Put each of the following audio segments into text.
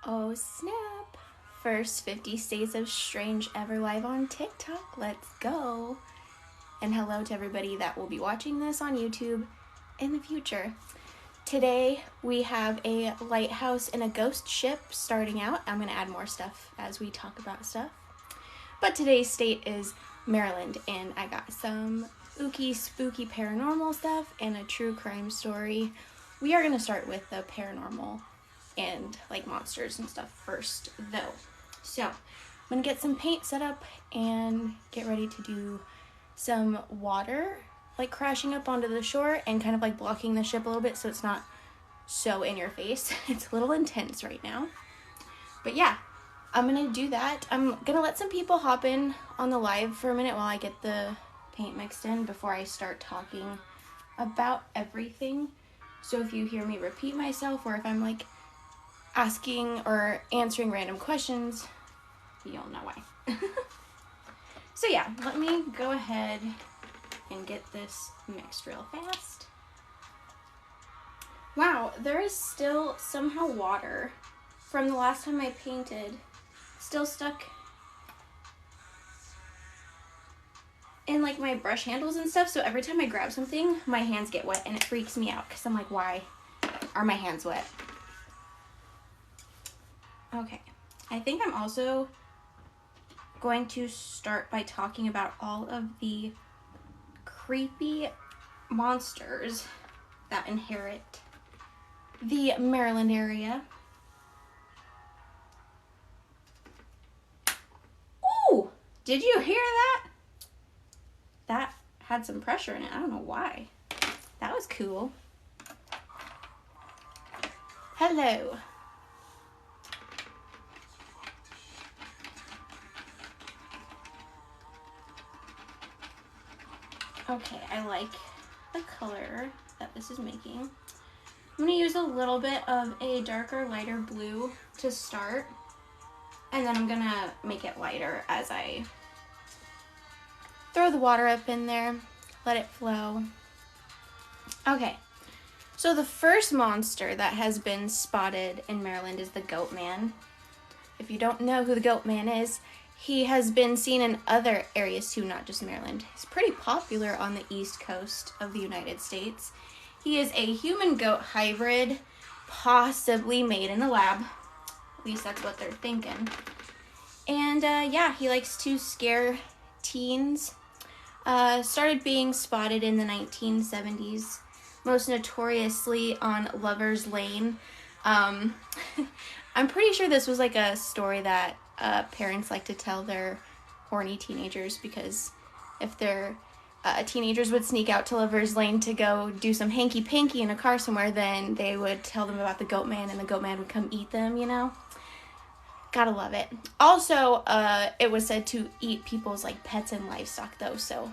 Oh snap! First 50 States of Strange ever live on TikTok. Let's go! And hello to everybody that will be watching this on YouTube in the future. Today we have a lighthouse and a ghost ship starting out. I'm going to add more stuff as we talk about stuff. But today's state is Maryland, and I got some ooky, spooky paranormal stuff and a true crime story. We are going to start with the paranormal and like monsters and stuff first though. So I'm gonna get some paint set up and get ready to do some water like crashing up onto the shore and kind of like blocking the ship a little bit so it's not so in your face. It's a little intense right now, but yeah, I'm gonna do that. I'm gonna let some people hop in on the live for a minute while I get the paint mixed in before I start talking about everything. So if you hear me repeat myself or if I'm like asking or answering random questions, you'll know why. So yeah, let me go ahead and get this mixed real fast. Wow, there is still somehow water from the last time I painted still stuck in like my brush handles and stuff, so every time I grab something my hands get wet and it freaks me out because I'm like, why are my hands wet? Okay, I think I'm also going to start by talking about all of the creepy monsters that inherit the Maryland area. Ooh, did you hear that? That had some pressure in it. I don't know why. That was cool. Hello. Okay, I like the color that this is making. I'm going to use a little bit of a darker, lighter blue to start, and then I'm going to make it lighter as I throw the water up in there, let it flow. Okay, so the first monster that has been spotted in Maryland is the Goat Man. If you don't know who the Goat Man is, he has been seen in other areas too, not just Maryland. He's pretty popular on the East Coast of the United States. He is a human-goat hybrid, possibly made in a lab. At least that's what they're thinking. And yeah, he likes to scare teens. Started being spotted in the 1970s, most notoriously on Lover's Lane. I'm pretty sure this was like a story that parents like to tell their horny teenagers, because if their teenagers would sneak out to Lover's Lane to go do some hanky-panky in a car somewhere, then they would tell them about the Goat Man and the Goat Man would come eat them, you know? Gotta love it. Also, it was said to eat people's like pets and livestock though, so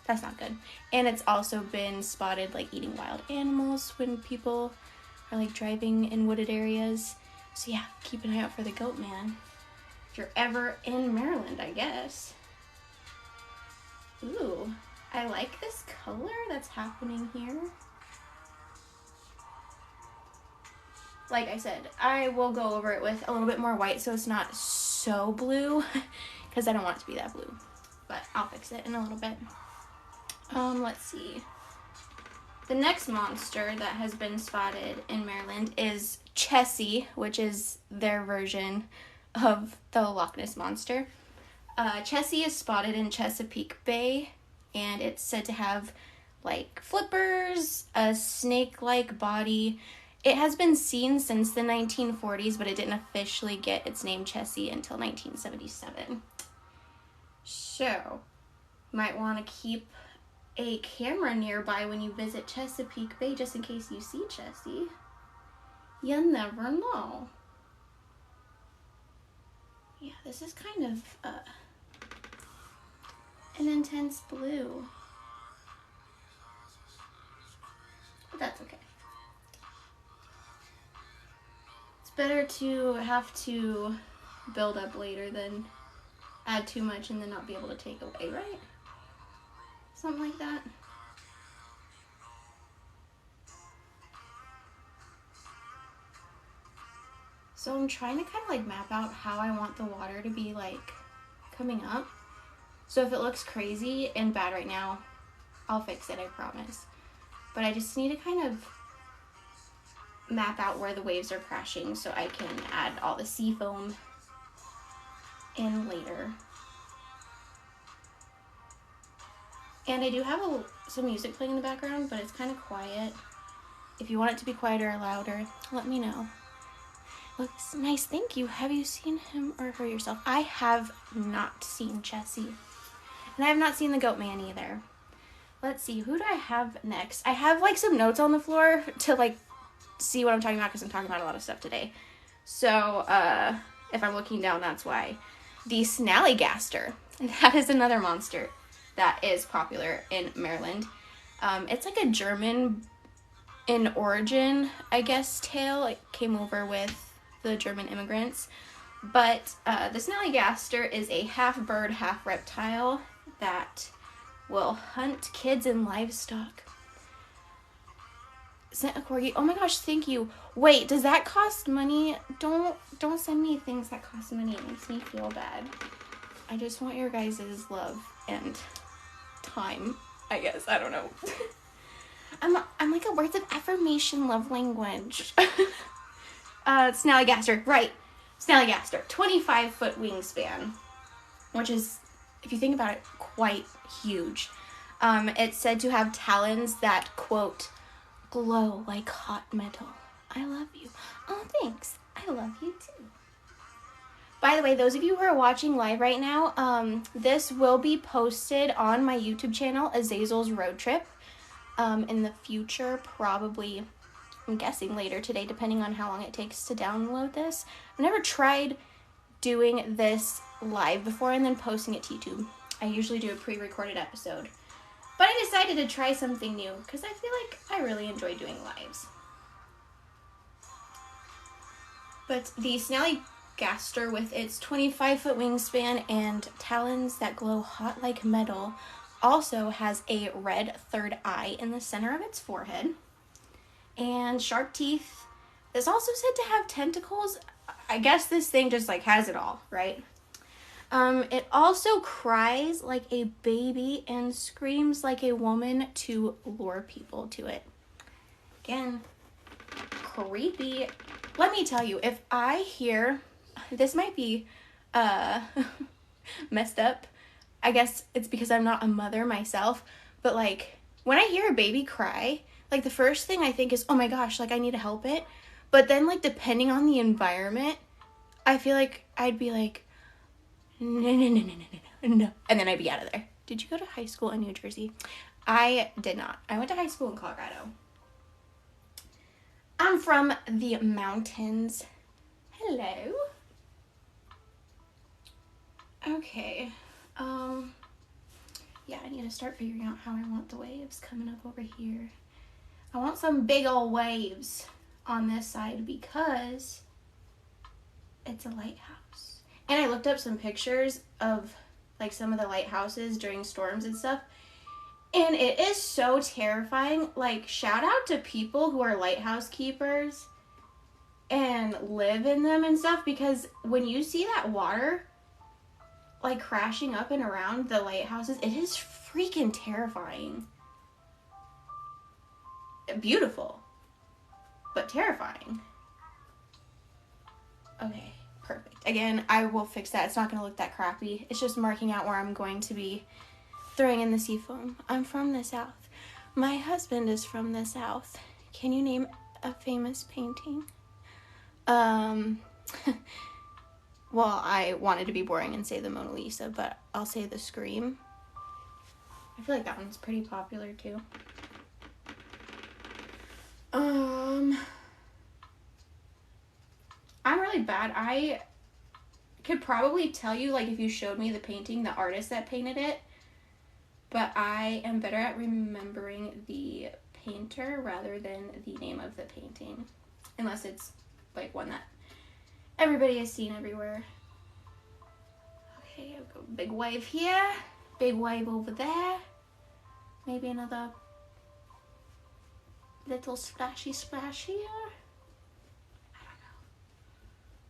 that's not good. And it's also been spotted like eating wild animals when people are like driving in wooded areas. So yeah, keep an eye out for the Goat Man if you're ever in Maryland, I guess. Ooh, I like this color that's happening here. Like I said, I will go over it with a little bit more white so it's not so blue, because I don't want it to be that blue. But I'll fix it in a little bit. Let's see. The next monster that has been spotted in Maryland is Chessie, which is their version of the Loch Ness Monster. Chessie is spotted in Chesapeake Bay, and it's said to have like flippers, a snake-like body. It has been seen since the 1940s, but it didn't officially get its name Chessie until 1977. So, might want to keep a camera nearby when you visit Chesapeake Bay just in case you see Chessie. You never know. Yeah, this is kind of an intense blue. But that's okay. It's better to have to build up later than add too much and then not be able to take away, right? Something like that. So I'm trying to kind of like map out how I want the water to be like coming up. So if it looks crazy and bad right now, I'll fix it, I promise. But I just need to kind of map out where the waves are crashing so I can add all the sea foam in later. And I do have some music playing in the background, but it's kind of quiet. If you want it to be quieter or louder, let me know. Looks nice, thank you. Have you seen him or her yourself? I have not seen Jessie. And I have not seen the goat man either. Let's see, who do I have next? I have like some notes on the floor to like see what I'm talking about because I'm talking about a lot of stuff today. So if I'm looking down, that's why. The Snallygaster. That is another monster that is popular in Maryland. It's like a German in origin, I guess, tale. It came over with the German immigrants. But the Snallygaster is a half bird, half reptile that will hunt kids and livestock. Sent a corgi. Oh my gosh, thank you. Wait, does that cost money? Don't send me things that cost money. It makes me feel bad. I just want your guys' love and time, I guess. I don't know. I'm like a words of affirmation love language. Snallygaster, right. Snallygaster, 25-foot wingspan, which is, if you think about it, quite huge. It's said to have talons that, quote, glow like hot metal. I love you. Oh, thanks. I love you too. By the way, those of you who are watching live right now, this will be posted on my YouTube channel, Azazel's Road Trip, in the future, probably, I'm guessing later today, depending on how long it takes to download this. I've never tried doing this live before and then posting it to YouTube. I usually do a pre-recorded episode. But I decided to try something new because I feel like I really enjoy doing lives. But the Snallygaster, with its 25-foot wingspan and talons that glow hot like metal, also has a red third eye in the center of its forehead and sharp teeth. It's also said to have tentacles. I guess this thing just like has it all, right? It also cries like a baby and screams like a woman to lure people to it. Again, creepy. Let me tell you, if I hear, this might be messed up. I guess it's because I'm not a mother myself, but like when I hear a baby cry, like the first thing I think is, oh my gosh, like I need to help it. But then like depending on the environment, I feel like I'd be like, no. And then I'd be out of there. Did you go to high school in New Jersey? I did not. I went to high school in Colorado. I'm from the mountains. Hello. Okay. Yeah, I need to start figuring out how I want the waves coming up over here. I want some big old waves on this side because it's a lighthouse. And I looked up some pictures of like some of the lighthouses during storms and stuff. And it is so terrifying. Like, shout out to people who are lighthouse keepers and live in them and stuff, because when you see that water like crashing up and around the lighthouses, it is freaking terrifying. Beautiful, but terrifying. Okay. Perfect. Again, I will fix that. It's not going to look that crappy. It's just marking out where I'm going to be throwing in the sea foam. I'm from the South. My husband is from the South. Can you name a famous painting? Well, I wanted to be boring and say the Mona Lisa, but I'll say the Scream. I feel like that one's pretty popular too. I'm really bad. I could probably tell you, like, if you showed me the painting, the artist that painted it, but I am better at remembering the painter rather than the name of the painting, unless it's like one that everybody has seen everywhere. Okay, I've got a big wave here, big wave over there, maybe another little splashy splash here. I don't know.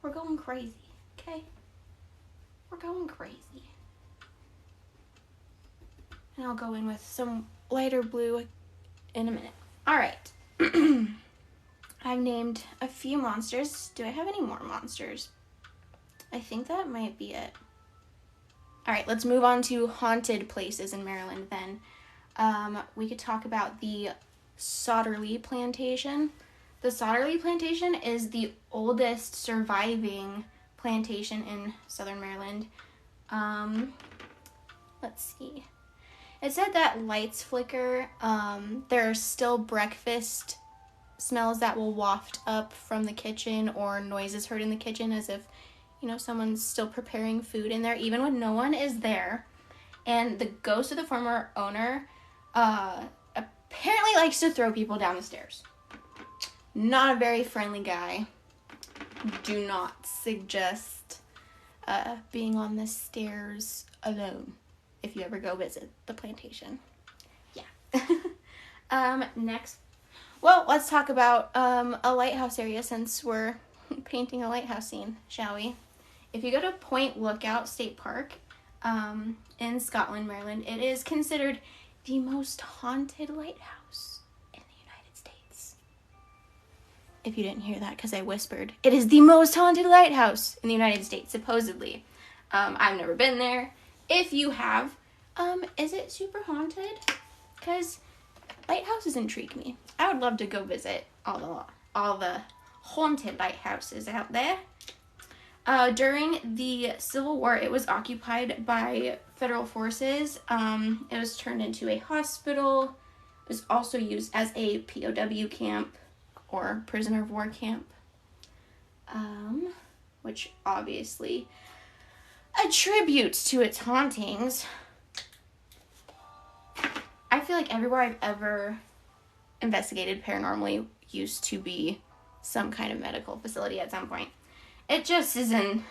We're going crazy, okay? We're going crazy. And I'll go in with some lighter blue in a minute. All right. I've named a few monsters. Do I have any more monsters? I think that might be it. All right, let's move on to haunted places in Maryland then. We could talk about the Sotterley Plantation. The Sotterley Plantation is the oldest surviving plantation in southern Maryland. Let's see. It said that lights flicker. There are still breakfast smells that will waft up from the kitchen, or noises heard in the kitchen as if, someone's still preparing food in there, even when no one is there. And the ghost of the former owner apparently likes to throw people down the stairs. Not a very friendly guy. Do not suggest being on the stairs alone if you ever go visit the plantation. Yeah. Next. Well, let's talk about a lighthouse area since we're painting a lighthouse scene, shall we? If you go to Point Lookout State Park in Scotland, Maryland, it is considered the most haunted lighthouse in the United States. If you didn't hear that because I whispered, it is the most haunted lighthouse in the United States, supposedly. I've never been there. If you have, is it super haunted? Because lighthouses intrigue me. I would love to go visit all the haunted lighthouses out there. During the Civil War, it was occupied by federal forces. It was turned into a hospital. It was also used as a POW camp or prisoner of war camp, which obviously attributes to its hauntings. I feel like everywhere I've ever investigated paranormally used to be some kind of medical facility at some point. It just isn't,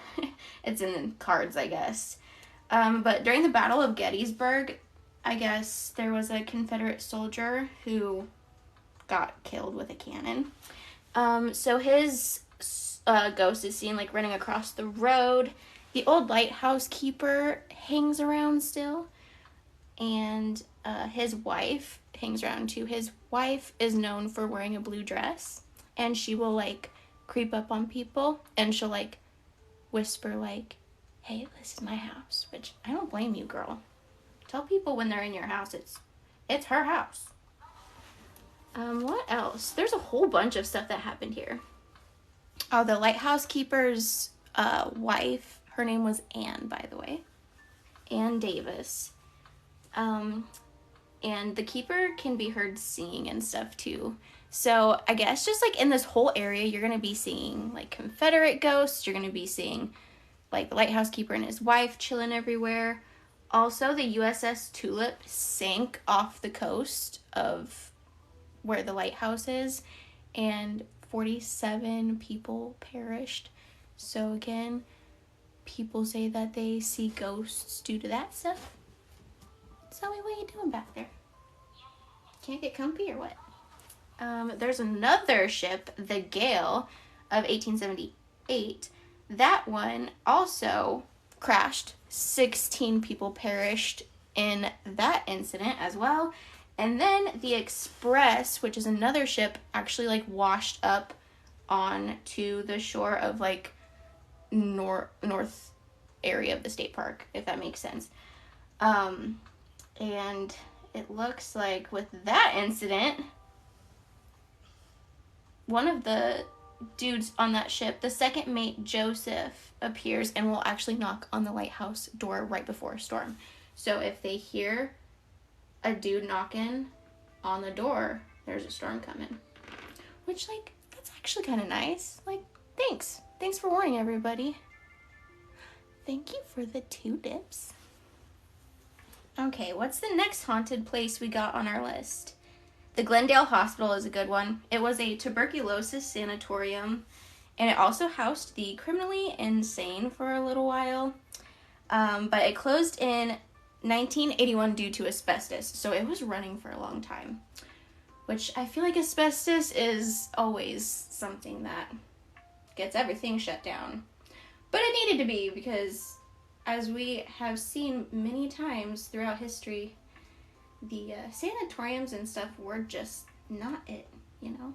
it's in the cards, I guess. But during the Battle of Gettysburg, I guess there was a Confederate soldier who got killed with a cannon. So his ghost is seen running across the road. The old lighthouse keeper hangs around still. And his wife hangs around too. His wife is known for wearing a blue dress. And she will creep up on people, and she'll whisper hey, this is my house, which I don't blame you, girl. Tell people when they're in your house it's her house. What else? There's a whole bunch of stuff that happened here. Oh, the lighthouse keeper's wife, her name was Anne, by the way. Anne Davis. And the keeper can be heard singing and stuff too. So I guess just in this whole area, you're going to be seeing Confederate ghosts. You're going to be seeing the lighthouse keeper and his wife chilling everywhere. Also, the USS Tulip sank off the coast of where the lighthouse is, and 47 people perished. So again, people say that they see ghosts due to that stuff. Zoe, what are you doing back there? Can't get comfy or what? There's another ship, the Gale of 1878. That one also crashed. 16 people perished in that incident as well. And then the Express, which is another ship, actually washed up onto the shore of north area of the state park, if that makes sense. And it looks like with that incident, one of the dudes on that ship, the second mate, Joseph, appears and will actually knock on the lighthouse door right before a storm. So if they hear a dude knocking on the door, there's a storm coming. Which, that's actually kind of nice. Thanks. Thanks for warning everybody. Thank you for the 2 dips. Okay, what's the next haunted place we got on our list? The Glendale Hospital is a good one. It was a tuberculosis sanatorium, and it also housed the criminally insane for a little while. But it closed in 1981 due to asbestos, so it was running for a long time. Which I feel like asbestos is always something that gets everything shut down. But it needed to be, because as we have seen many times throughout history, the sanatoriums and stuff were just not it, you know?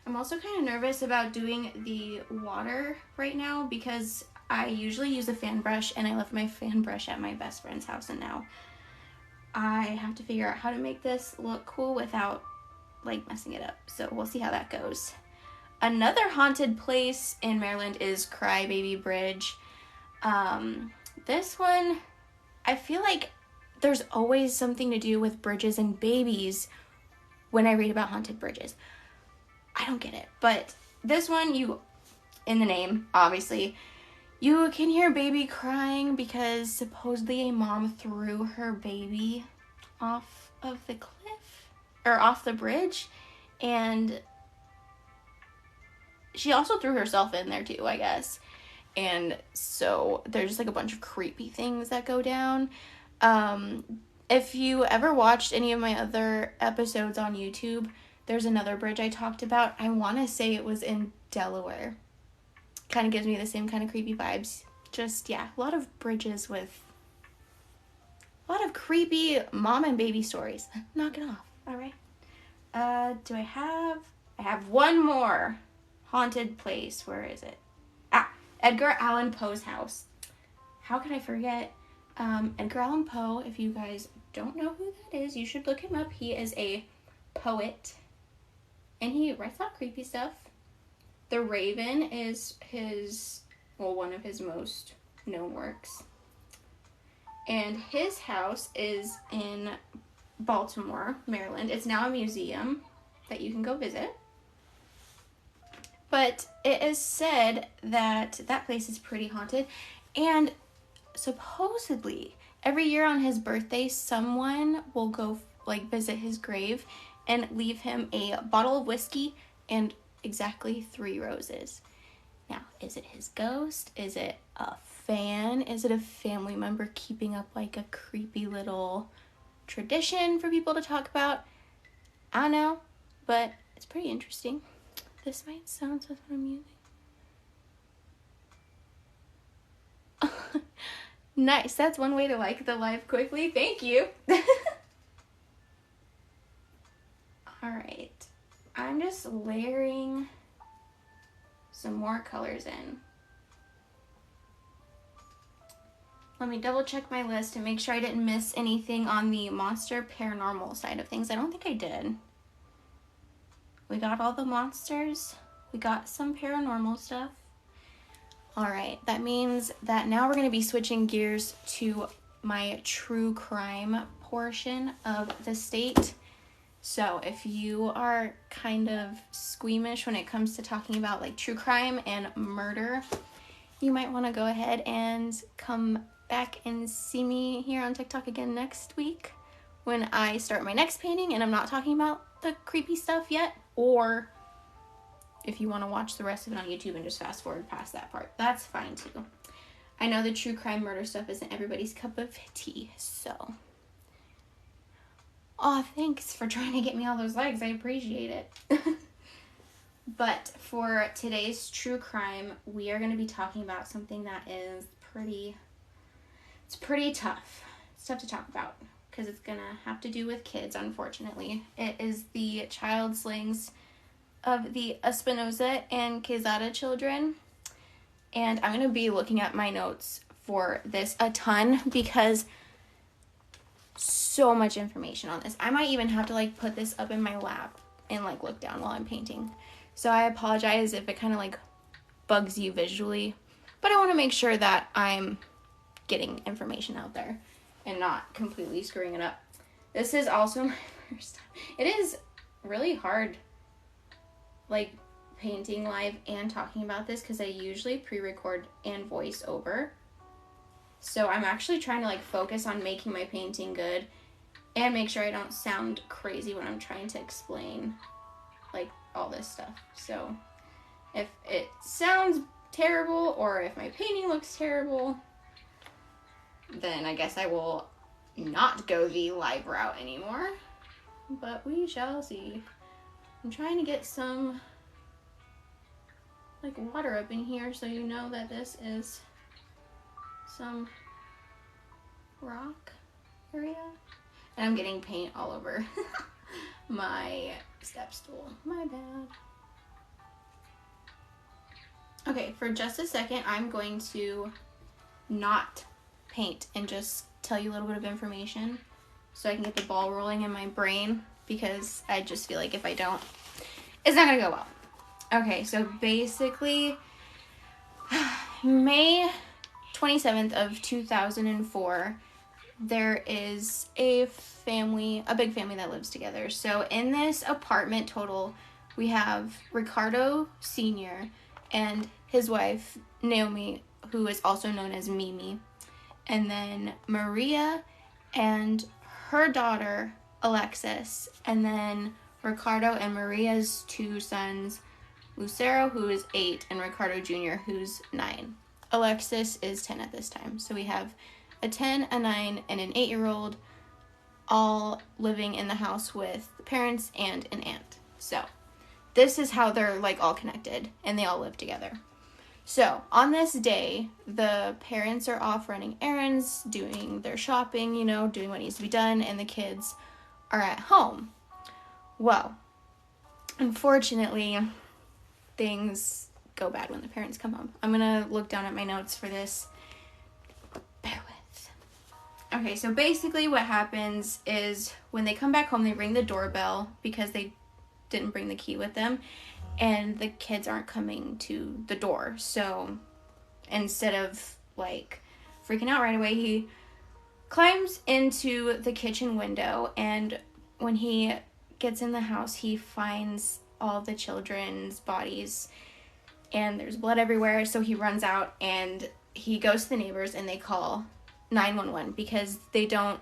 I'm also kind of nervous about doing the water right now, because I usually use a fan brush, and I left my fan brush at my best friend's house, and now I have to figure out how to make this look cool without, like, messing it up. So we'll see how that goes. Another haunted place in Maryland is Crybaby Bridge. This one, I feel like there's always something to do with bridges and babies when I read about haunted bridges. I don't get it. But this one, in the name, obviously, you can hear a baby crying because supposedly a mom threw her baby off of the cliff, or off the bridge, and she also threw herself in there too, I guess. And so there's just like a bunch of creepy things that go down. If you ever watched any of my other episodes on YouTube, there's another bridge I talked about. I want to say it was in Delaware. Kind of gives me the same kind of creepy vibes. Just, yeah, a lot of bridges with a lot of creepy mom and baby stories. Knock it off. All right. Do I have one more haunted place. Where is it? Edgar Allan Poe's house. How could I forget? Edgar Allan Poe, if you guys don't know who that is, you should look him up. He is a poet, and he writes a lot of creepy stuff. The Raven is one of his most known works. And his house is in Baltimore, Maryland. It's now a museum that you can go visit. But it is said that that place is pretty haunted. And supposedly, every year on his birthday, someone will go visit his grave and leave him a bottle of whiskey and exactly 3 roses. Now, is it his ghost? Is it a fan? Is it a family member keeping up like a creepy little tradition for people to talk about? I don't know, but it's pretty interesting. This might sound so amusing. Nice. That's one way to like the live quickly. Thank you. Alright. I'm just layering some more colors in. Let me double check my list and make sure I didn't miss anything on the monster paranormal side of things. I don't think I did. We got all the monsters. We got some paranormal stuff. Alright, that means that now we're going to be switching gears to my true crime portion of the state. So if you are kind of squeamish when it comes to talking about like true crime and murder, you might want to go ahead and come back and see me here on TikTok again next week when I start my next painting and I'm not talking about the creepy stuff yet. Or if you want to watch the rest of it on YouTube and just fast forward past that part, that's fine too. I know the true crime murder stuff isn't everybody's cup of tea, so. Oh, thanks for trying to get me all those likes. I appreciate it. But for today's true crime, we are going to be talking about something that is pretty tough. It's tough to talk about because it's going to have to do with kids, unfortunately. It is the child slayings of the Espinosa and Quezada children. And I'm going to be looking at my notes for this a ton because so much information on this. I might even have to like put this up in my lap and like look down while I'm painting. So I apologize if it kind of like bugs you visually, but I want to make sure that I'm getting information out there and not completely screwing it up. This is also my first time. It is really hard like painting live and talking about this because I usually pre-record and voice over. So I'm actually trying to like focus on making my painting good and make sure I don't sound crazy when I'm trying to explain like all this stuff. So if it sounds terrible or if my painting looks terrible, then I guess I will not go the live route anymore. But we shall see. I'm trying to get some like water up in here, so you know that this is some rock area. And I'm getting paint all over my step stool. My bad. Okay, for just a second, I'm going to not paint and just tell you a little bit of information so I can get the ball rolling in my brain, because I just feel like if I don't, it's not gonna go well. Okay, so basically, May 27th of 2004, there is a big family that lives together. So in this apartment total, we have Ricardo Sr. and his wife, Naomi, who is also known as Mimi, and then Maria and her daughter, Alexis, and then Ricardo and Maria's two sons, Lucero, who is 8, and Ricardo Jr., who's 9. Alexis is 10 at this time. So we have a 10, a 9, and an 8-year-old all living in the house with the parents and an aunt. So this is how they're like all connected, and they all live together. So on this day, the parents are off running errands, doing their shopping, you know, doing what needs to be done, and the kids are at home. Well, unfortunately, things go bad when the parents come home. I'm gonna look down at my notes for this. Bear with. Okay, so basically what happens is when they come back home, they ring the doorbell because they didn't bring the key with them, and the kids aren't coming to the door. So instead of like freaking out right away, he climbs into the kitchen window, and when he gets in the house, he finds all the children's bodies and there's blood everywhere. So he runs out and he goes to the neighbors, and they call 911 because they don't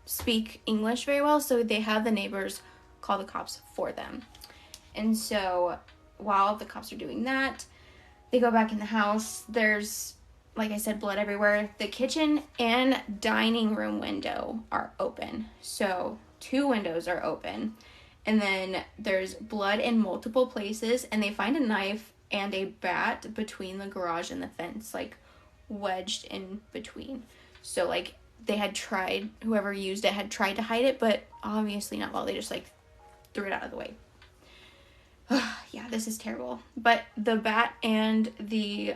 speak English very well, so they have the neighbors call the cops for them. And so while the cops are doing that, they go back in the house. There's, like I said, blood everywhere. The kitchen and dining room window are open. So 2 windows are open. And then there's blood in multiple places, and they find a knife and a bat between the garage and the fence, like wedged in between. So like whoever used it had tried to hide it, but obviously not well. They just like threw it out of the way. Yeah, this is terrible. But the bat and the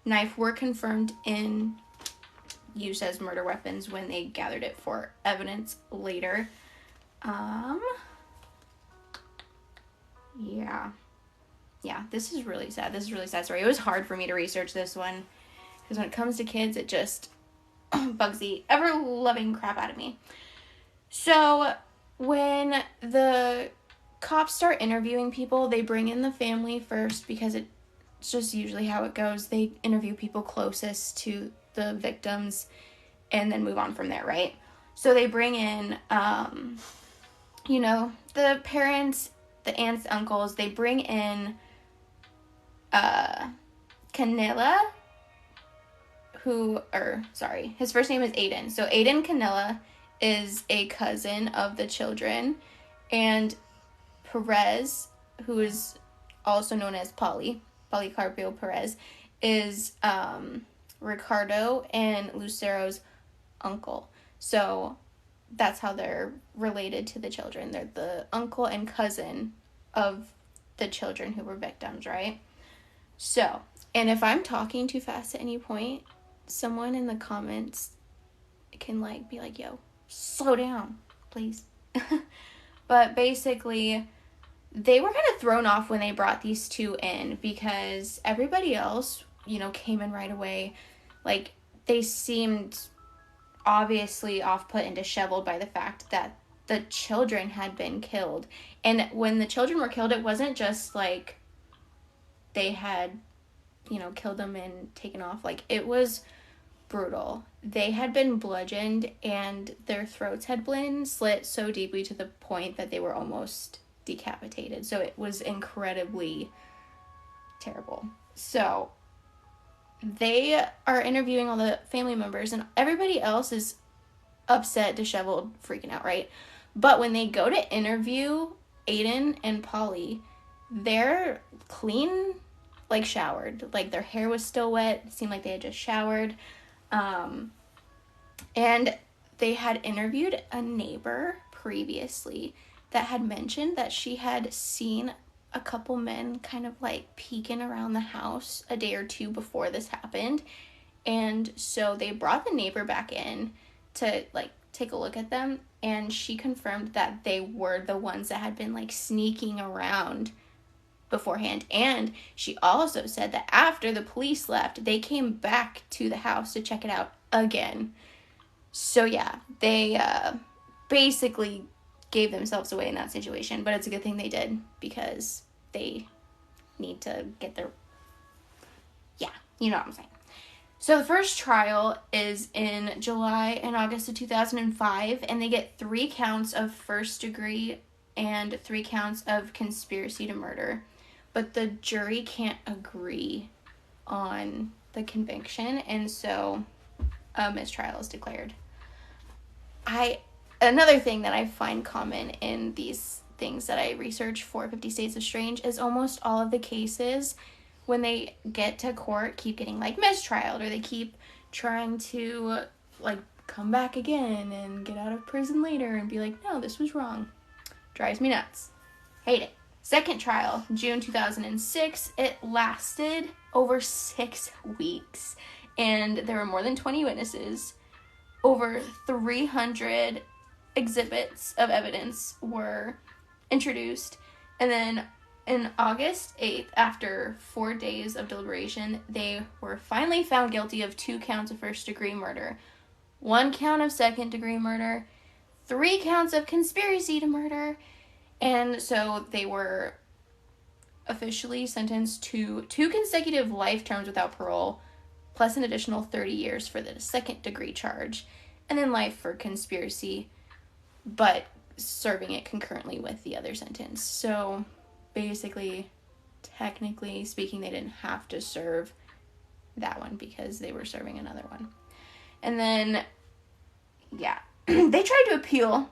knife were confirmed in use as murder weapons when they gathered it for evidence later. Yeah, this is really sad. This is a really sad story. It was hard for me to research this one because when it comes to kids, it just bugs the ever-loving crap out of me. So when the cops start interviewing people, they bring in the family first because it's just usually how it goes. They interview people closest to the victims and then move on from there, right? So they bring in, the parents, the aunts, uncles. They bring in Canela, his first name is Aiden. So Aiden Canela is a cousin of the children, and Perez, who is also known as Policarpio Perez, is Ricardo and Lucero's uncle. So that's how they're related to the children. They're the uncle and cousin of the children who were victims, right? So, and if I'm talking too fast at any point, someone in the comments can be like, yo, slow down, please. But basically, they were kind of thrown off when they brought these 2 in because everybody else, came in right away. Like, they seemed obviously off-put and disheveled by the fact that the children had been killed. And when the children were killed, it wasn't just like they had, killed them and taken off. Like, it was brutal. They had been bludgeoned and their throats had been slit so deeply to the point that they were almost decapitated. So it was incredibly terrible. So they are interviewing all the family members, and everybody else is upset, disheveled, freaking out, right? But when they go to interview Aiden and Polly, they're clean like showered. Like their hair was still wet. It seemed like they had just showered. And they had interviewed a neighbor previously that had mentioned that she had seen a couple men kind of like peeking around the house a day or two before this happened. And so they brought the neighbor back in to like take a look at them, and she confirmed that they were the ones that had been like sneaking around beforehand. And she also said that after the police left, they came back to the house to check it out again. So yeah, they basically gave themselves away in that situation, but it's a good thing they did, because they need to get their, yeah, you know what I'm saying. So the first trial is in July and August of 2005, and they get 3 counts of first degree and 3 counts of conspiracy to murder. But the jury can't agree on the conviction, and so a mistrial is declared. Another thing that I find common in these things that I research for 50 States of Strange is almost all of the cases, when they get to court, keep getting like mistrialed, or they keep trying to like come back again and get out of prison later and be like, no, this was wrong. Drives me nuts. Hate it. Second trial, June 2006. It lasted over 6 weeks, and there were more than 20 witnesses. Over 300 exhibits of evidence were introduced, and then on August 8th, after 4 days of deliberation, they were finally found guilty of 2 counts of first-degree murder, 1 count of second-degree murder, 3 counts of conspiracy to murder, and so they were officially sentenced to 2 consecutive life terms without parole, plus an additional 30 years for the second-degree charge, and then life for conspiracy, but serving it concurrently with the other sentence. So basically, technically speaking, they didn't have to serve that one because they were serving another one. And then, yeah, they tried to appeal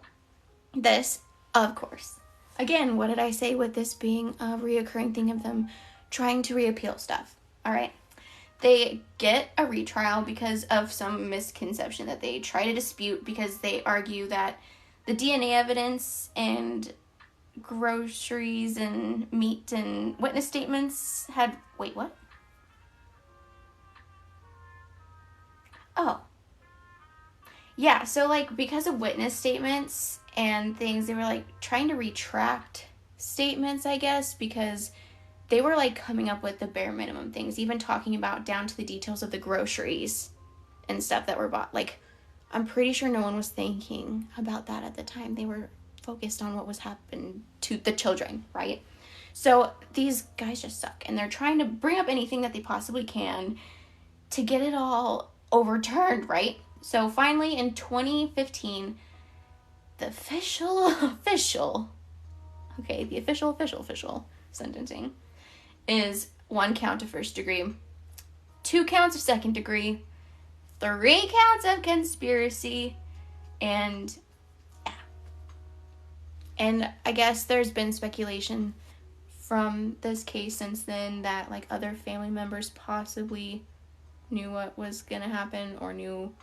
this, of course. Again, what did I say with this being a reoccurring thing of them trying to reappeal stuff? All right. They get a retrial because of some misconception that they try to dispute, because they argue that the DNA evidence and groceries and meat and witness statements had... Wait, what? Oh. Yeah, so, like, because of witness statements and things, they were, like, trying to retract statements, I guess, because they were, like, coming up with the bare minimum things, even talking about down to the details of the groceries and stuff that were bought. Like, I'm pretty sure no one was thinking about that at the time. They were focused on what was happening to the children, right? So these guys just suck, and they're trying to bring up anything that they possibly can to get it all overturned, right? So finally, in 2015, the official sentencing is 1 count of first degree, 2 counts of second degree, 3 counts of conspiracy, and yeah. And I guess there's been speculation from this case since then that like other family members possibly knew what was gonna happen, or knew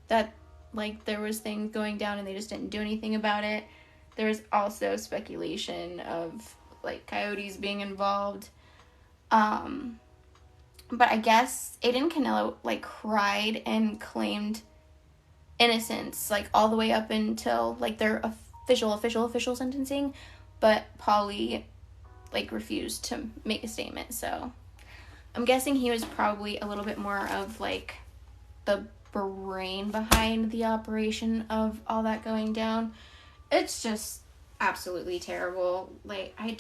that like there was things going down and they just didn't do anything about it. There's also speculation of like coyotes being involved. But I guess Aiden Canelo like cried and claimed innocence like all the way up until like their official sentencing, but Polly like refused to make a statement. So I'm guessing he was probably a little bit more of like the brain behind the operation of all that going down. It's just absolutely terrible. Like I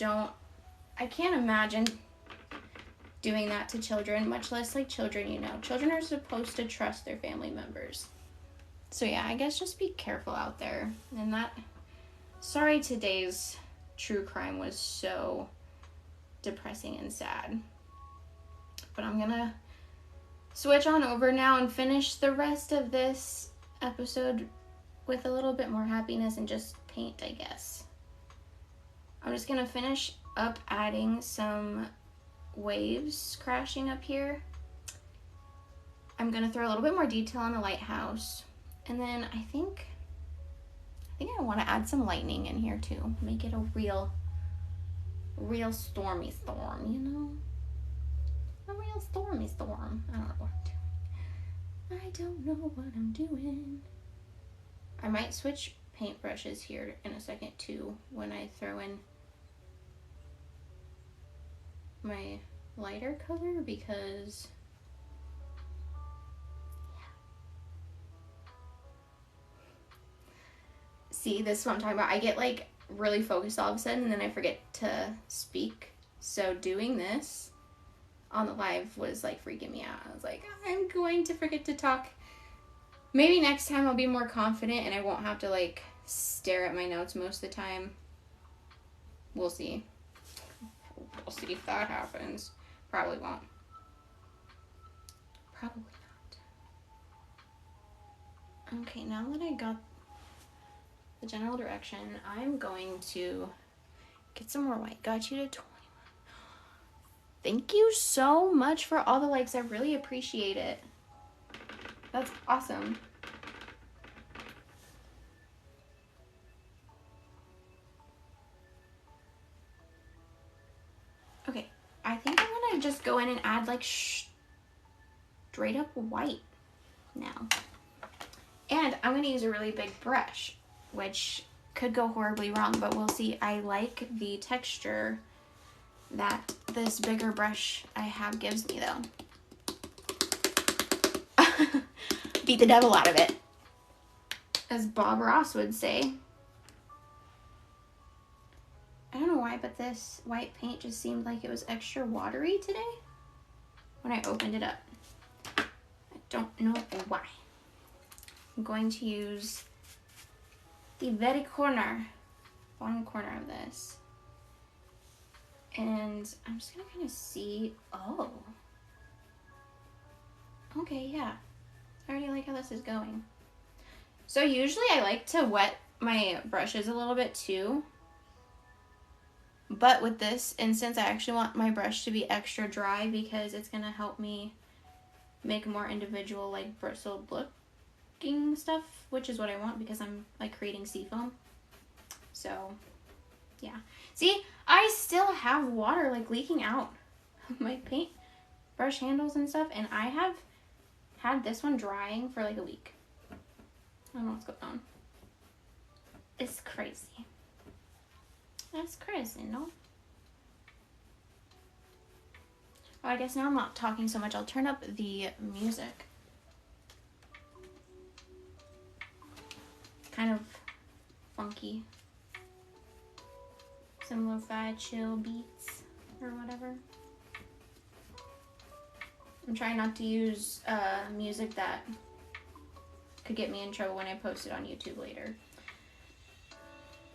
can't imagine doing that to children, much less like children, you know. Children are supposed to trust their family members. So yeah, I guess just be careful out there. And sorry today's true crime was so depressing and sad. But I'm gonna switch on over now and finish the rest of this episode with a little bit more happiness and just paint, I guess. I'm just gonna finish up adding some waves crashing up here. I'm gonna throw a little bit more detail on the lighthouse. And then I think I want to add some lightning in here too. Make it a real stormy storm, you know? A real stormy storm. I don't know what I'm doing. I might switch paintbrushes here in a second too when I throw in my lighter color, because see, this is what I'm talking about. I get like really focused all of a sudden and then I forget to speak. So doing this on the live was like freaking me out. I was like, I'm going to forget to talk. Maybe next time I'll be more confident and I won't have to like stare at my notes most of the time. We'll see. We'll see if that happens. Probably won't. Probably not. Okay, now that I got the general direction, I'm going to get some more white. Got you to 21. Thank you so much for all the likes. I really appreciate it. That's awesome. Okay, I think I'm gonna just go in and add like straight up white now. And I'm gonna use a really big brush, which could go horribly wrong, but we'll see. I like the texture that this bigger brush I have gives me though. Beat the devil out of it, as Bob Ross would say. I don't know why, but this white paint just seemed like it was extra watery today when I opened it up. I don't know why. I'm going to use the very bottom corner of this. And I'm just gonna kind of see, oh. Okay, yeah. I already like how this is going. So usually I like to wet my brushes a little bit too. But with this instance, I actually want my brush to be extra dry because it's gonna help me make more individual like bristled looking stuff, which is what I want because I'm like creating seafoam. So yeah. See, I still have water like leaking out of my paint brush handles and stuff, and I have had this one drying for like a week. I don't know what's going on. It's crazy. That's crazy, no? Oh, I guess now I'm not talking so much. I'll turn up the music. Kind of funky. Some lo-fi chill beats or whatever. I'm trying not to use music that could get me in trouble when I post it on YouTube later.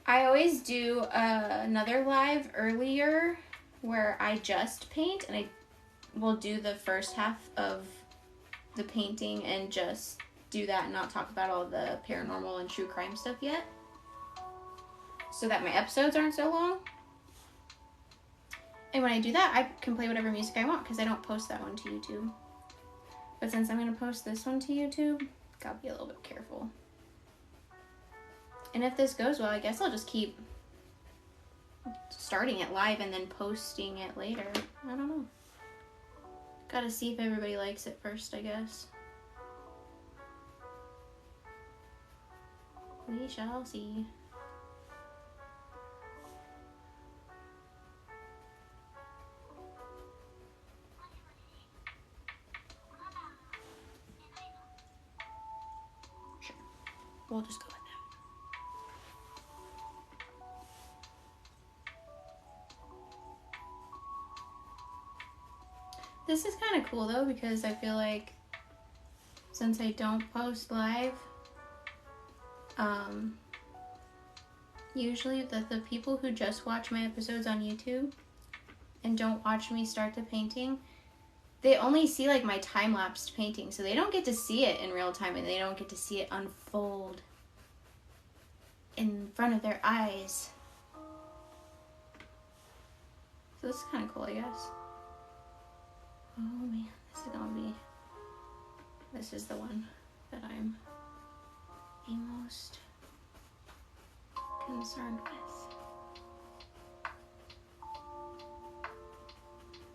I always do another live earlier where I just paint, and I will do the first half of the painting and just do that and not talk about all the paranormal and true crime stuff yet, so that my episodes aren't so long. And when I do that, I can play whatever music I want because I don't post that one to YouTube. But since I'm going to post this one to YouTube, gotta be a little bit careful. And if this goes well, I guess I'll just keep starting it live and then posting it later. I don't know. Gotta see if everybody likes it first, I guess. We shall see. Sure. We'll just go with that. This is kind of cool though, because I feel like since I don't post live, usually the people who just watch my episodes on YouTube and don't watch me start the painting, they only see like my time-lapsed painting, so they don't get to see it in real time and they don't get to see it unfold in front of their eyes. So this is kind of cool, I guess. this is the one that I'm the most concerned with.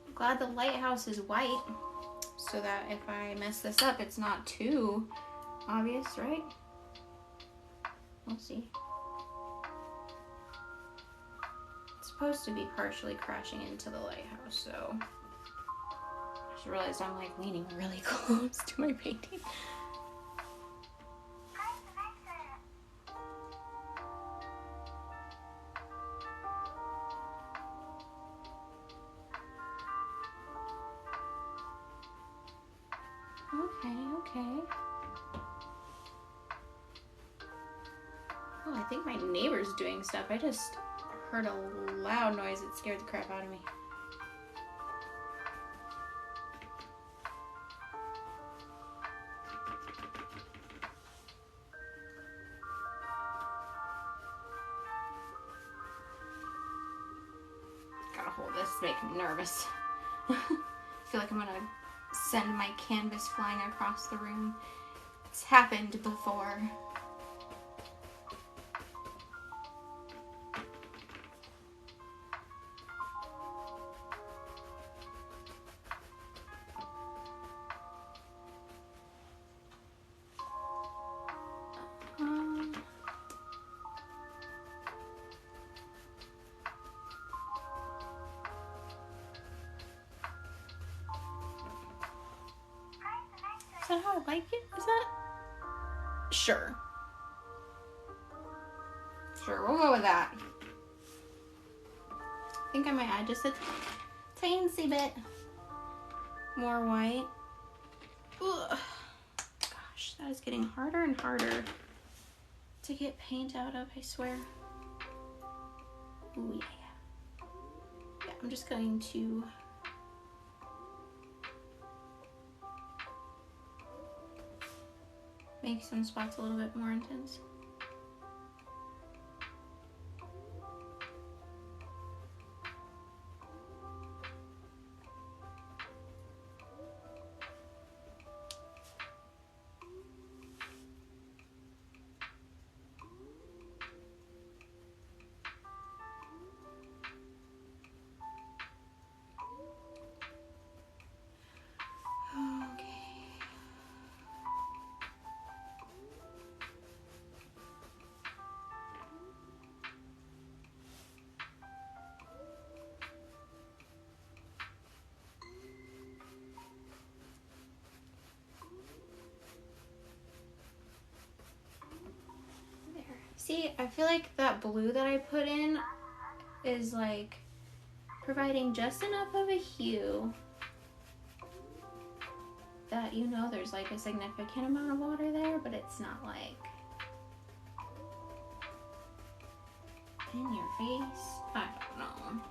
I'm glad the lighthouse is white so that if I mess this up, it's not too obvious, right? We'll see. It's supposed to be partially crashing into the lighthouse, so I just realized I'm like leaning really close to my painting. Okay. Oh, I think my neighbor's doing stuff. I just heard a loud noise that scared the crap out of me. Gotta hold this, it's making me nervous. I feel like I'm gonna send my canvas flying across the room. It's happened before. Is that how I like it? Is that? Sure. Sure, we'll go with that. I think I might add just a teensy bit more white. Ugh. Gosh, that is getting harder and harder to get paint out of, I swear. Ooh, yeah. Yeah, I'm just going to make some spots a little bit more intense. See, I feel like that blue that I put in is like providing just enough of a hue that you know there's like a significant amount of water there, but it's not like in your face. I don't know.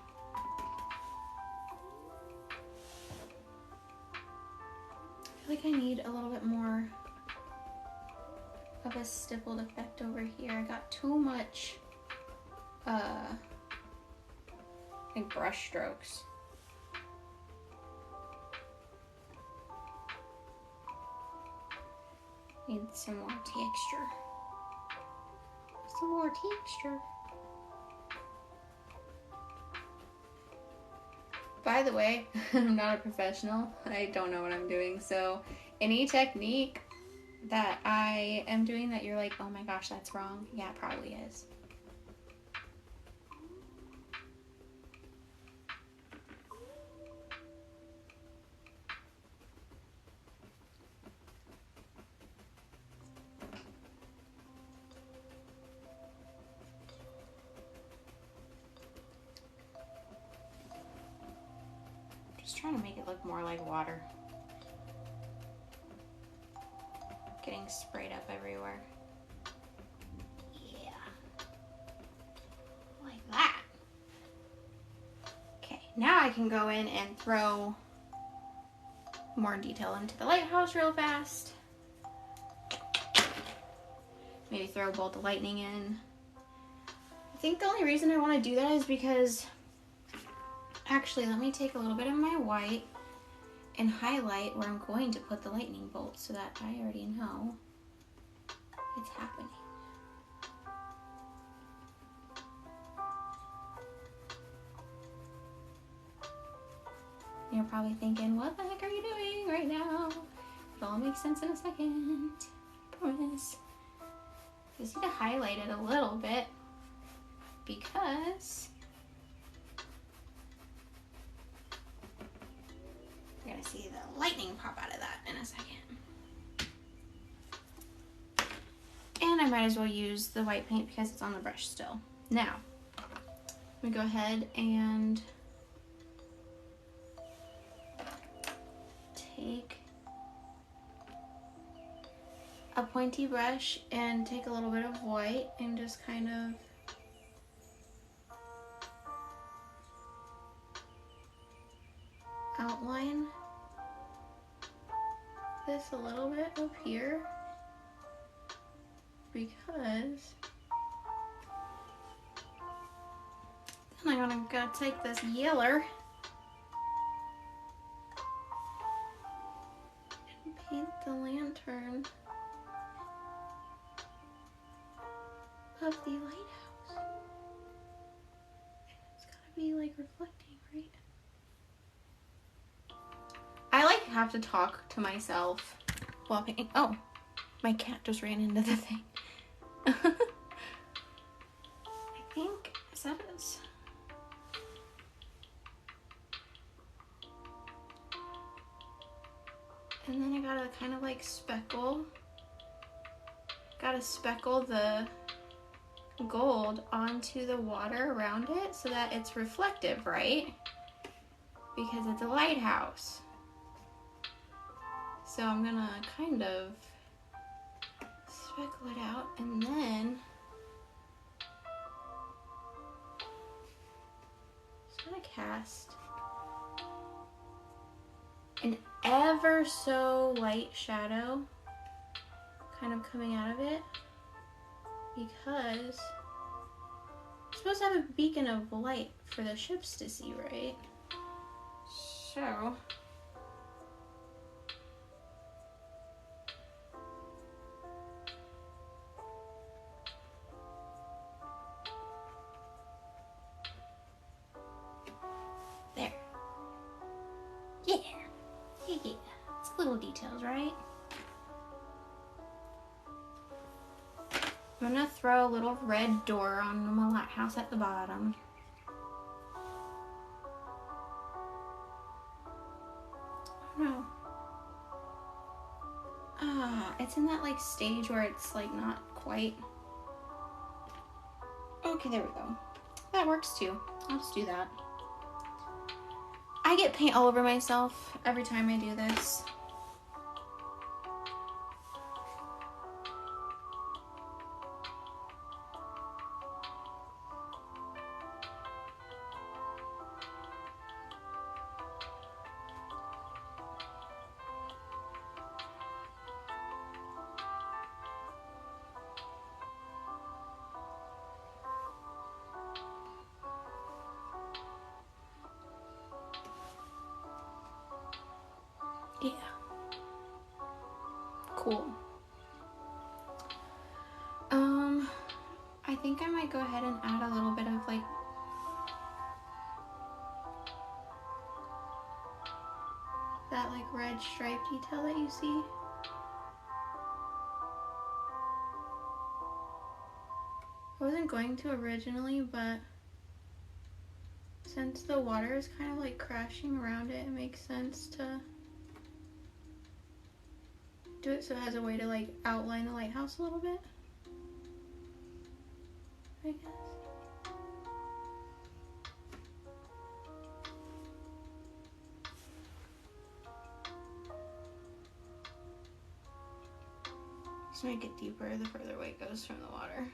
I feel like I need a little bit more of a stippled effect over here. I got too much like brush strokes. Need some more texture. Some more texture. By the way, I'm not a professional. I don't know what I'm doing. So any technique that I am doing that you're like, oh my gosh, that's wrong. Yeah, it probably is. Just trying to make it look more like water. Getting sprayed up everywhere. Yeah. Like that. Okay, now I can go in and throw more detail into the lighthouse real fast. Maybe throw a bolt of lightning in. I think the only reason I want to do that is because, actually, let me take a little bit of my white and highlight where I'm going to put the lightning bolt so that I already know it's happening. You're probably thinking, what the heck are you doing right now? It'll all make sense in a second. I promise. You just need to highlight it a little bit because you're gonna see the lightning pop out of that in a second. And I might as well use the white paint because it's on the brush still. Now, we go ahead and take a pointy brush and take a little bit of white and just kind of outline this a little bit up here because then I'm gonna take this yeller and paint the lantern of the lighthouse. And it's gotta be like reflecting, right? I like have to talk to myself while painting. Oh, my cat just ran into the thing. I think, is that it? And then I gotta kind of like gotta speckle the gold onto the water around it so that it's reflective, right? Because it's a lighthouse. So I'm gonna kind of speckle it out and then just gonna cast an ever so light shadow kind of coming out of it because it's supposed to have a beacon of light for the ships to see, right? So there. Yeah. Yeah. It's little details, right? I'm gonna throw a little red door on my lighthouse at the bottom. Oh no. It's in that like stage where it's like not quite. Okay, there we go. That works too. I'll just do that. I get paint all over myself every time I do this. Yeah. Cool. I think I might go ahead and add a little bit of like that like red stripe detail that you see. I wasn't going to originally, but since the water is kind of like crashing around it, it makes sense to do it so it has a way to like outline the lighthouse a little bit, I guess. Just make it deeper the further away it goes from the water.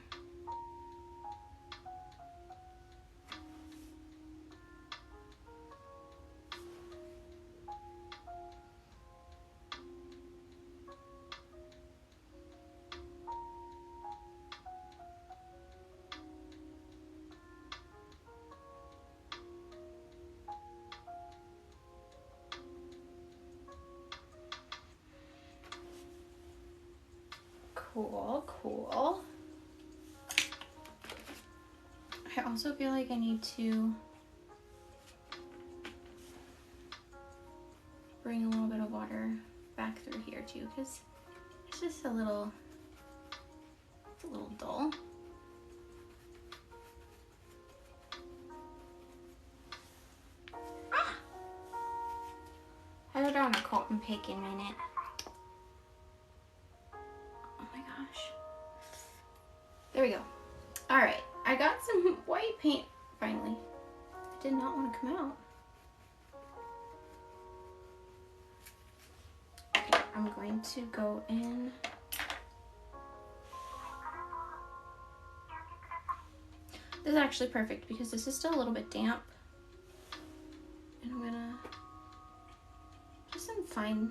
Cool, cool. I also feel like I need to bring a little bit of water back through here too, because it's just a little dull. Ah! I put on a cotton pick in a minute. Oh my gosh. There we go. All right, I got some white paint finally. It did not want to come out. Okay, I'm going to go in. This is actually perfect because this is still a little bit damp. And I'm gonna just some fine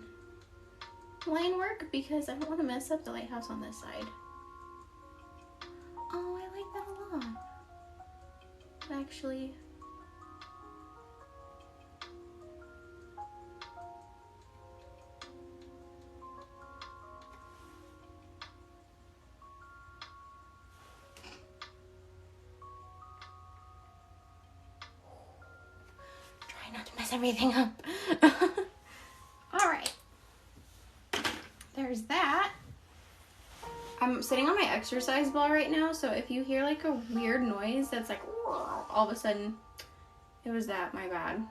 line work because I don't want to mess up the lighthouse on this side. Oh, I like that a lot. Actually, try not to mess everything up. All right, there's that. I'm sitting on my exercise ball right now, so if you hear like a weird noise that's like all of a sudden, it was that, my bad.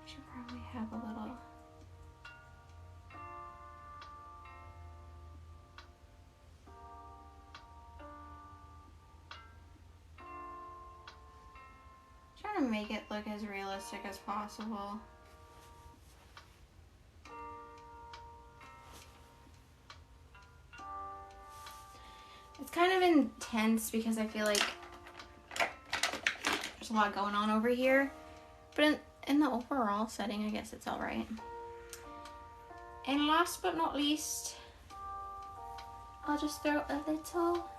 I should probably have a little. Trying to make it look as realistic as possible. It's kind of intense because I feel like there's a lot going on over here, but in the overall setting, I guess it's all right. And last but not least, I'll just throw a little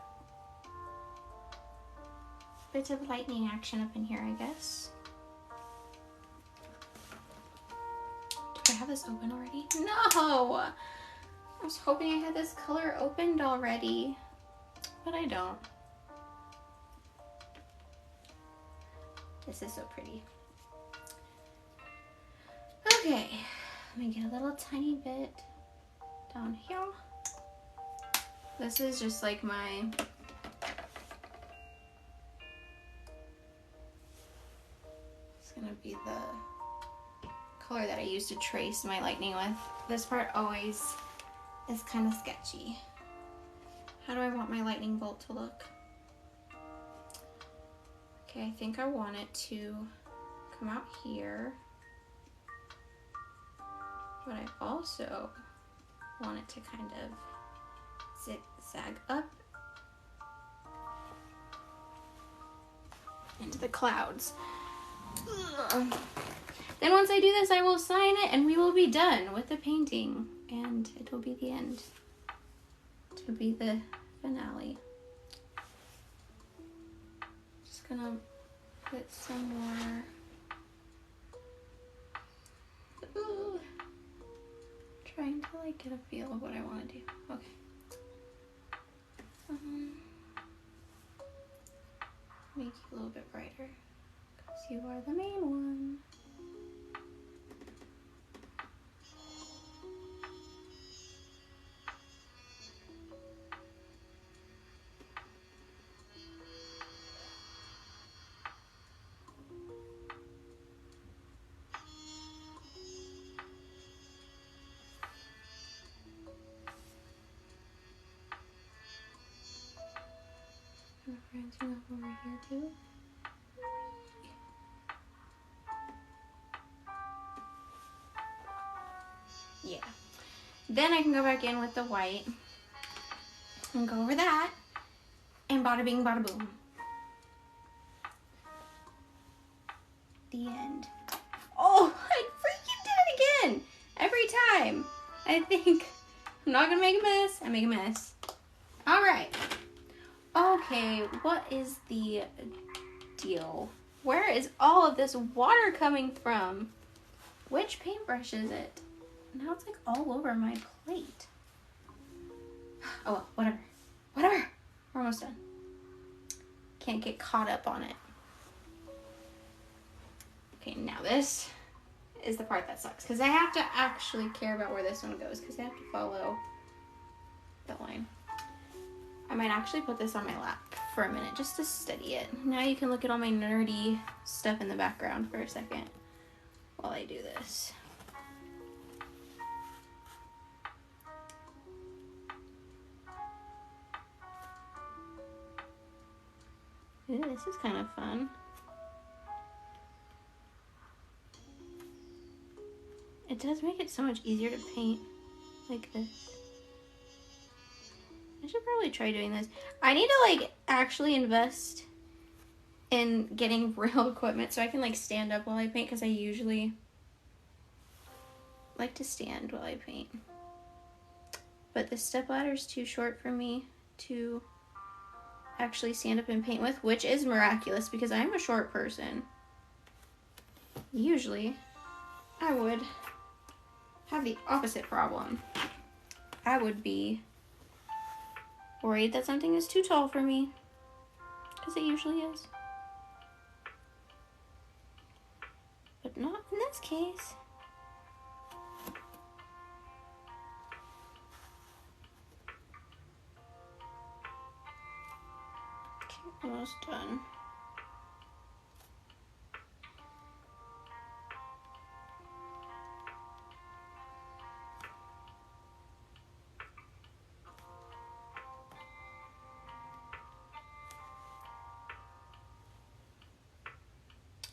bit of lightning action up in here, I guess. Do I have this open already? No! I was hoping I had this color opened already, but I don't. This is so pretty. Okay, let me get a little tiny bit down here. This is just like my gonna be the color that I use to trace my lightning with. This part always is kind of sketchy. How do I want my lightning bolt to look? Okay, I think I want it to come out here, but I also want it to kind of zigzag up into the clouds. Ugh. Then once I do this, I will sign it and we will be done with the painting and it will be the end. It will be the finale. Just gonna put some more. Ooh. Trying to like get a feel of what I want to do. Okay. Make you a little bit brighter. You are the main one. I'm branching up over here too. Yeah. Then I can go back in with the white and go over that and bada bing bada boom. The end. Oh, I freaking did it again! Every time. I think I'm not gonna make a mess. I make a mess. All right. Okay, what is the deal? Where is all of this water coming from? Which paintbrush is it? Now it's like all over my plate. Oh well, whatever. Whatever. We're almost done. Can't get caught up on it. Okay, now this is the part that sucks because I have to actually care about where this one goes because I have to follow the line. I might actually put this on my lap for a minute just to study it. Now you can look at all my nerdy stuff in the background for a second while I do this. Ooh, this is kind of fun. It does make it so much easier to paint like this. I should probably try doing this. I need to like actually invest in getting real equipment so I can like stand up while I paint because I usually like to stand while I paint. But this stepladder is too short for me to actually stand up and paint with, which is miraculous because I'm a short person. Usually, I would have the opposite problem. I would be worried that something is too tall for me, because it usually is. But not in this case. Okay, almost done.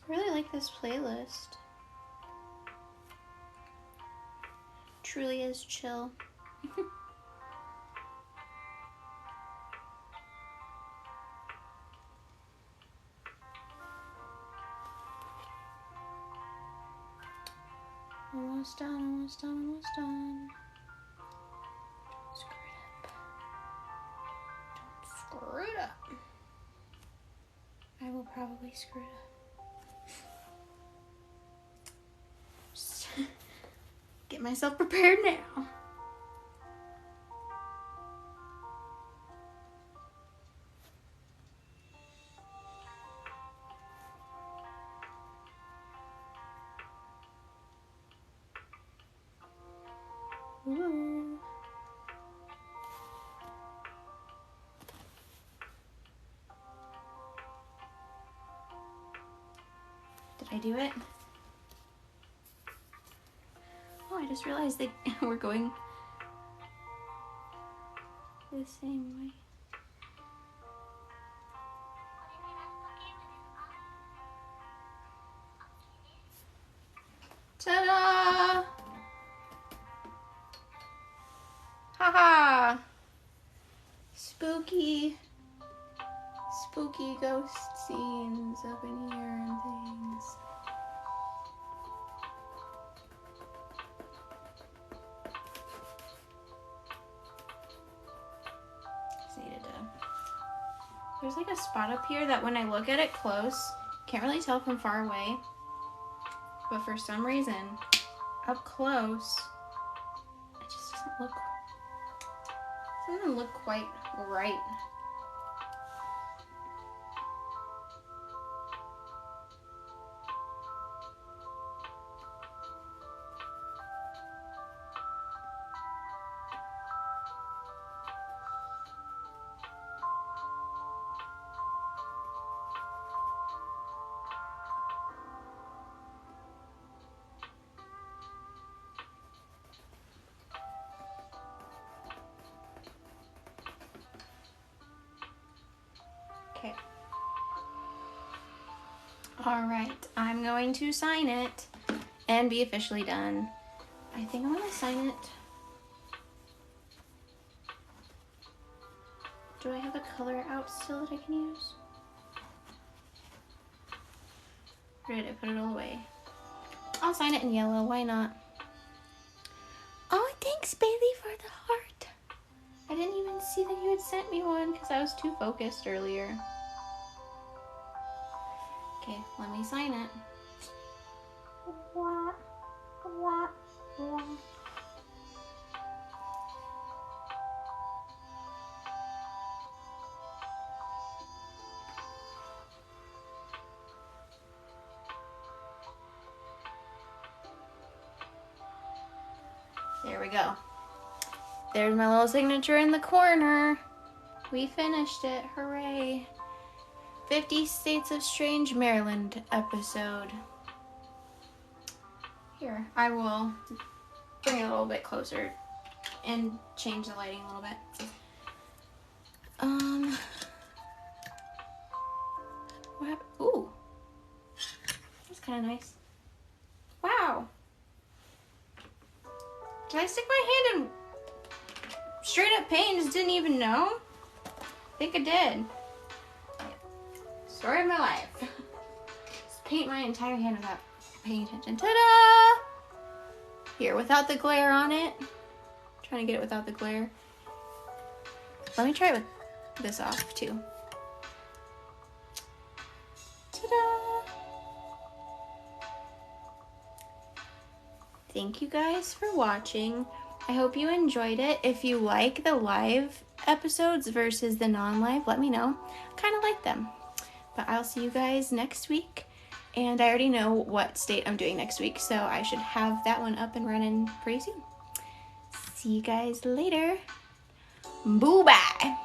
I really like this playlist. Truly is chill. Almost done, almost done, almost done. Screw it up. Don't screw it up. I will probably screw it up. Just get myself prepared now. Ooh. Did I do it? Oh, I just realized that we're going the same way. Ta-da! Haha! Spooky ghost scenes up in here and things. Just needed to... There's like a spot up here that when I look at it close, can't really tell from far away. But for some reason, up close, it just doesn't look quite right. Okay. All right, I'm going to sign it and be officially done. I think I'm gonna sign it. Do I have a color out still that I can use? Or did I put it all away? I'll sign it in yellow, why not? Oh, thanks, Thanks, Bailey, for the heart. I didn't even see that you had sent me one because I was too focused earlier. Okay, let me sign it. There we go. There's my little signature in the corner. We finished it. Hooray. 50 States of Strange Maryland episode. Here, I will bring it a little bit closer and change the lighting a little bit. What happened? Ooh. That's kind of nice. Wow. Did I stick my hand in straight up paint and just didn't even know? I think I did. Story of my life. Just paint my entire hand without paying attention. Ta-da! Here, without the glare on it. I'm trying to get it without the glare. Let me try it with this off too. Ta-da! Thank you guys for watching. I hope you enjoyed it. If you like the live episodes versus the non-live, let me know. I kind of like them. But I'll see you guys next week. And I already know what state I'm doing next week, so I should have that one up and running pretty soon. See you guys later. Boo-bye.